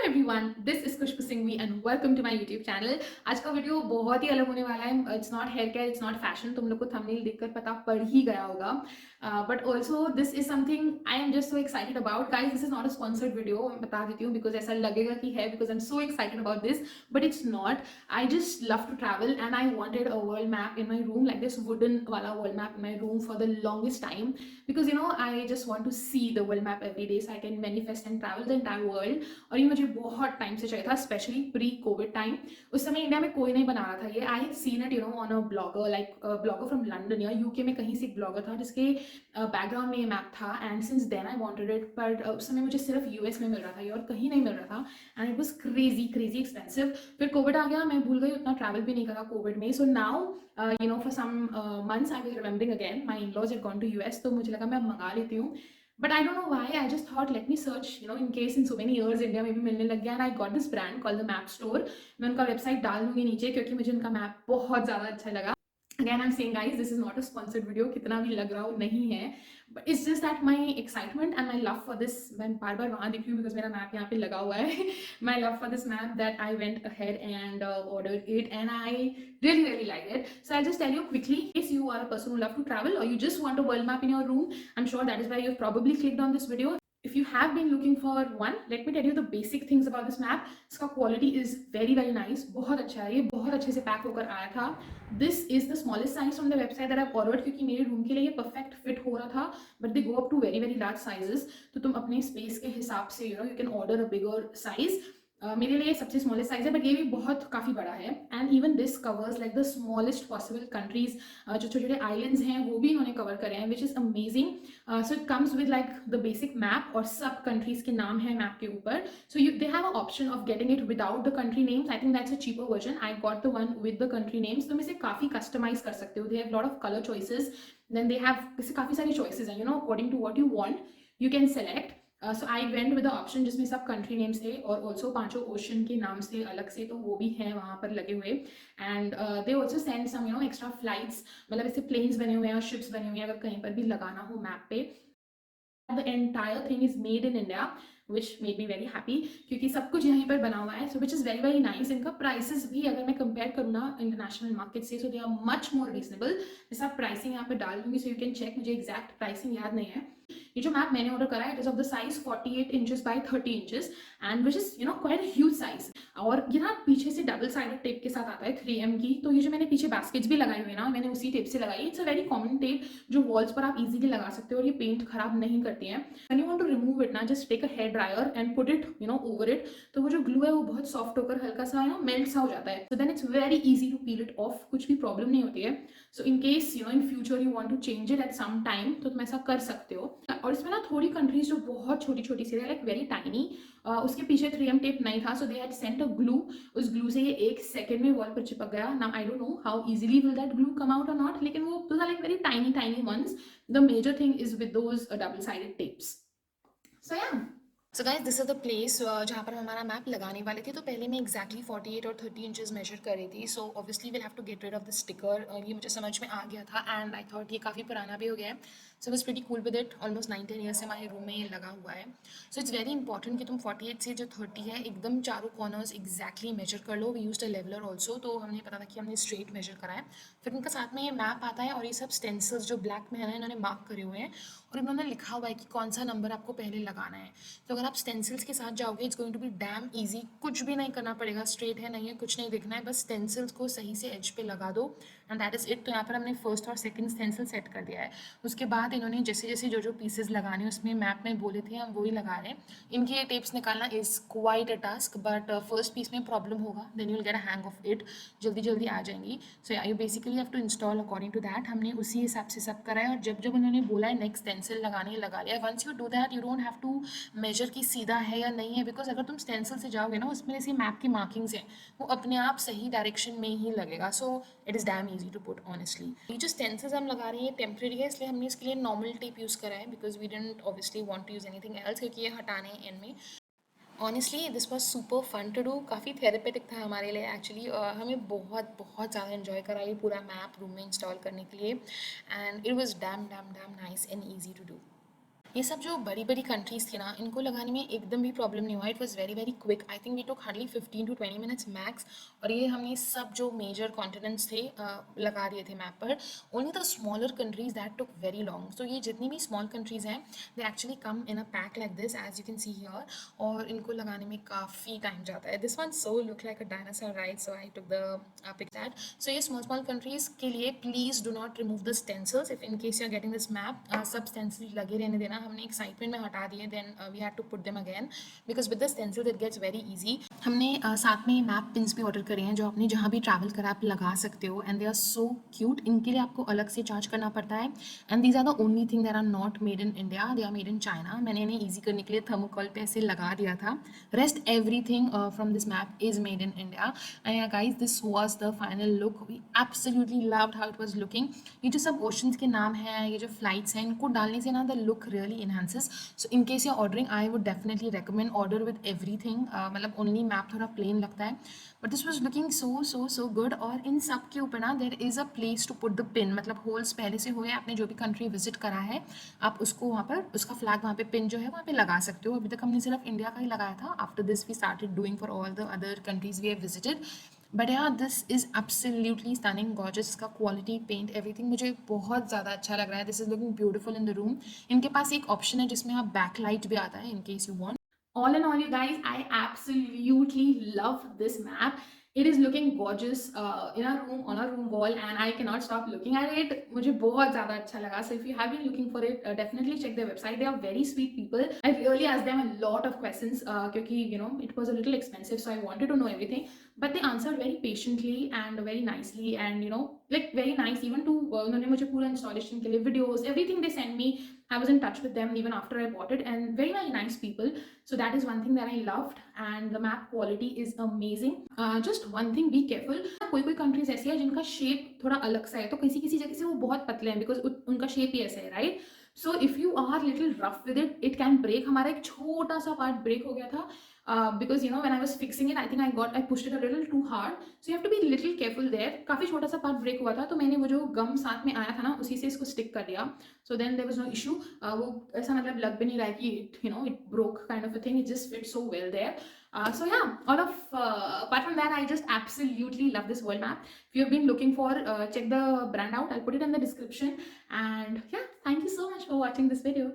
Everyone, this is Khushbu Singhvi and welcome to my YouTube channel. आज का video बहुत ही अलग होने वाला है। It's not hair care, it's not fashion. तुम लोग को थंबनेल देखकर पता पड़ ही गया होगा, but also this is something I am just so excited about. Guys, this is not a sponsored video, मैं बता देती हूँ, बिकॉज ऐसा लगेगा कि है, because I am so excited about this, but it's not. I just love to travel and I wanted a world map in my room, like this wooden wala world map in my room for the longest time, because I just want to see the world map every day so I can manifest and travel the entire world. और ये मुझे बहुत time से चाहिए था, specially pre Covid time. उस समय India में कोई नहीं बना रहा था ये। I have seen it on a blogger, like blogger from London या यूके में कहीं से एक ब्लॉगर था जिसके बैकग्राउंड में ये मैप था, and since then I wanted it, but उस समय मुझे सिर्फ यूएस में मिल रहा था ये, और कहीं नहीं मिल रहा था, and it was crazy crazy expensive. फिर कोविड आ गया, मैं भूल गई, उतना ट्रैवल भी नहीं करा कोविड में। So now for some months I was remembering again my in-laws had gone to US, तो मुझे लगा मैं मंगा लेती हूँ। But I don't know why. I just thought, let me search, in case in so many years India में भी मिलने लग गया, and I got this brand called the Map Store. मैं उनका वेबसाइट डाल दूंगी नीचे, क्योंकि मुझे उनका मैप बहुत ज़्यादा अच्छा लगा। Again, I'm saying, guys, this is not a sponsored video, कितना भी लग रहा हो नहीं है, but it's just that my excitement and my love for this, मैं बार बार वहाँ दिख रही हूँ because मेरा मैप यहाँ पे लगा हुआ है my love for this map, that I went ahead and ordered it, and I really really liked it. So I'll just tell you quickly, in case you are a person who love to travel or you just want a world map in your room. I'm sure that is why you've probably clicked on this video. If you have been looking for one, let me tell you the basic things about this map. इसका quality is very very nice, बहुत अच्छा है ये, बहुत अच्छे से pack होकर आया था। This is the smallest size from the website that I've ordered, क्योंकि मेरे रूम के लिए ये perfect fit हो रहा था, but they go up to very very large sizes, तो तुम अपने space के हिसाब से you can order a bigger size. मेरे लिए सबसे स्मॉलेस्ट साइज है, बट ये भी बहुत काफ़ी बड़ा है, and even this covers like the smallest possible countries. जो छोटे छोटे आइलैंड्स हैं वो भी इन्होंने कवर करे हैं, which is amazing. So it comes with like the basic map, और सब कंट्रीज के नाम है मैप के ऊपर। So you they have a option of getting it without the country names. I think that's a cheaper version. I got the one with the country names. तुम इसे काफ़ी कस्टमाइज कर सकते हो। They have lot of colour choices, then they have इसे काफ़ी सारी choices हैं, according to what you want you can select. So I went with the option जिसमें सब कंट्री नेम्स थे, और ऑल्सो पांचों ओशन के नाम से अलग से, तो वो भी हैं वहाँ पर लगे हुए। And they also send some extra flights, मतलब ऐसे प्लेन्स बने हुए हैं और शिप्स बने हुए हैं, अगर कहीं पर भी लगाना हो मैप पे। The entire thing is made in India, which made me very happy, क्योंकि सब कुछ यहीं पर बना हुआ है। So which is very very nice. इनका प्राइसेस भी अगर मैं कंपेयर करूँ ना इंटरनेशनल मार्केट से, so they are much more reasonable. मैं सब प्राइसिंग यहाँ पे डाल दूंगी, सो यू कैन चेक। मुझे एग्जैक्ट प्राइसिंग याद नहीं है। ये जो मैप मैंने ऑर्डर करा है, it is of the size 48 inches bye 30 inches, and which is quite huge size. और ये ना पीछे से डबल साइडेड टेप के साथ आता है 3M की। तो ये जो मैंने पीछे बास्केट्स भी लगाई हुई है ना, मैंने उसी टेप से लगाई। It's a very common tape जो वॉल्स पर आप इजीली लगा सकते हो, और ये पेंट खराब नहीं करती है। When you want to remove it ना, just take a hair dryer and put it over it, तो वो जो ग्लू है वो बहुत सॉफ्ट होकर हल्का सा मेल्ट सा हो जाता है। So then it's very easy to peel it off, कुछ भी प्रॉब्लम नहीं होती है। So in case in future you want to change it at some time, तो तुम ऐसा कर सकते हो। और इसमें ना थोड़ी कंट्रीज जो बहुत छोटी छोटी सी है, लाइक वेरी टाइनी, उसके पीछे 3M टेप नहीं था, so they had sent a glue. उस ग्लू से ये 1 सेकंड में वॉल पर चिपक गया। Now I don't know how easily will that glue come out और नॉट, लेकिन वो those are like very tiny tiny ones. The major thing is with those double sided tapes. So yeah, so guys, this is the place जहाँ पर हम हमारा map लगाने वाले थे। तो पहले मैं एक्जैक्टली 48 और 30 इंचेस मेजर कर रही थी। So obviously will have to get rid of the sticker. ये मुझे समझ में आ गया था, एंड आई थॉट ये काफ़ी पुराना भी हो गया है। So was pretty cool with it. Almost 9-10 years से हमारे रूम में ये लगा हुआ है। सो इट्स वेरी इंपॉर्टेंट कि तुम 48 से जो 30 है, एकदम चारों कॉर्नर्स एक्जैक्टली मेजर कर लो। We used a leveller also, तो हमें पता था कि हमने स्ट्रेट मेजर करा है। फिर उनका साथ में ये मैप आता है, और ये सब स्टेंसिल्स जो ब्लैक में है ना, इन्होंने मार्क करे हुए हैं, और इन्होंने लिखा हुआ है कि कौन सा नंबर आपको पहले लगाना है। तो अगर आप स्टेंसिल्स के साथ जाओगे, it's going to be damn easy. कुछ भी नहीं करना पड़ेगा, स्ट्रेट है नहीं है कुछ नहीं देखना है, बस स्टेंसिल्स को सही से एज पे लगा दो, एंड दैट इज़ इट। तो यहाँ पर हमने फर्स्ट और सेकंड स्टेंसिल सेट कर दिया है। उसके बाद इन्होंने जैसे जैसे जो जो पीसेज लगाने हैं उसमें मैप में बोले थे, हम वही लगा रहे हैं। इनकी ये टेप्स निकालना is quite a task, but first piece में प्रॉब्लम होगा, then you will get a hang of it, जल्दी जल्दी आ जाएंगी। So you basically have to install according to that. हमने उसी हिसाब से सब करा है, और जब जब उन्होंने बोला है नेक्स्ट स्टेंसिल लगाने, लगा लिया। Once you do that, you don't have to measure की सीधा है या नहीं है, बिकॉज अगर तुम स्टेंसिल से जाओगे ना, उसमें जैसे मैप की मार्किंग्स हैं, वो अपने आप सही डायरेक्शन में ही लगेगा। So it is damn easy to put honestly. ये जो स्टेंसिल्स हम लगा रहे हैं टेम्प्रेरी है, इसलिए हमने इसके लिए नॉर्मल टेप यूज़ करा है, because we don't obviously want to use anything else, क्योंकि ये हटाने हैं एंड में। Honestly this was super fun to do, काफ़ी थेरेपेटिक था हमारे लिए एक्चुअली। हमें बहुत बहुत ज़्यादा इन्जॉय करा ये पूरा मैप रूम में इंस्टॉल करने के लिए, and it was damn damn damn nice and easy to do. ये सब जो बड़ी बड़ी कंट्रीज़ थी ना, इनको लगाने में एकदम भी प्रॉब्लम नहीं हुआ. It was very very quick. I think we took hardly 15 to 20 minutes max. और ये हमने सब जो मेजर कॉन्टिनेंट्स थे लगा दिए थे मैप पर. Only the smaller countries that took very long. So ये जितनी भी स्मॉल कंट्रीज़ हैं, they actually come in a pack like this as you can see here. और इनको लगाने में काफ़ी टाइम जाता है. This one so look like a dinosaur right, so I took the pic that. So ये small small countries के लिए please do not remove the stencils if in case you are getting this map. सब stencils लगे रहने देना. हमने excitement में हटा दिए, then we had to put them again because with the stencil it gets very easy. हमने साथ में मैप पिन्स भी ऑर्डर करे हैं जो आपने जहाँ भी ट्रैवल करा आप लगा सकते हो. And they are so cute. इनके लिए आपको अलग से चार्ज करना पड़ता है. And these are the only thing that are not made in India, they are made in China. मैंने इन्हें ईजी करने के लिए थर्मोकॉल पे ऐसे लगा दिया था. Rest everything from this map is made in India. And guys this was the final look. We absolutely loved how it was looking. ये जो सब ओशंस के नाम हैं, ये जो फ्लाइट्स हैं, इनको डालने से ना the look really enhances. So in case you ordering I would definitely recommend order with everything. मतलब ओनली मैप थोड़ा प्लेन लगता है, but this was looking so so so good. और इन सब के ऊपर ना there is a place to put the pin. मतलब होल्स पहले से हुए, आपने जो भी कंट्री विजिट करा है आप उसको वहाँ पर उसका फ्लैग वहाँ पे पिन जो है वहाँ पे लगा सकते हो. अभी तक हमने सिर्फ इंडिया का ही लगाया था. After this we started doing for all the other countries we have visited. But यार this is absolutely stunning, gorgeous. इसका क्वालिटी, पेंट, एवरीथिंग मुझे बहुत ज़्यादा अच्छा लग रहा है. This is looking beautiful in the room. इनके पास एक ऑप्शन है जिसमें आप बैक लाइट भी आता है इन case you want. All in all, you guys, I absolutely love this map. It is looking gorgeous in our room, on our room wall, and I cannot stop looking at it. मुझे बहुत ज़्यादा अच्छा लगा. So if you have been looking for it, definitely check their website. They are very sweet people. I really asked them a lot of questions क्योंकि you know it was a little expensive, so I wanted to know everything. But they answered very patiently and very nicely, and you know like very nice. Even to उन्होंने मुझे पूरा installation के लिए videos, everything they sent me. I was in touch with them even after I bought it, and very very nice people. So that is one thing that I loved, and the map quality is amazing. Just one thing, be careful. कोई कोई countries ऐसी है जिनका shape थोड़ा अलग सा है, तो किसी किसी जगह से वो बहुत पतले हैं because उनका shape ही ऐसा है, right? So if you are little rough with it, it can break. हमारा एक छोटा सा part break हो गया था. Because you know when I was fixing it, I think I pushed it a little too hard. So you have to be little careful there. काफी छोटा सा part break हुआ था, तो मैंने वो जो गम साथ में आया था ना उसी से इसको stick कर दिया. So then there was no issue. वो ऐसा मतलब लग भी नहीं रहा है कि it broke kind of a thing. It just fit so well there. So yeah, apart from that, I just absolutely love this world map. If you have been looking for, check the brand out. I'll put it in the description. And yeah, thank you so much for watching this video.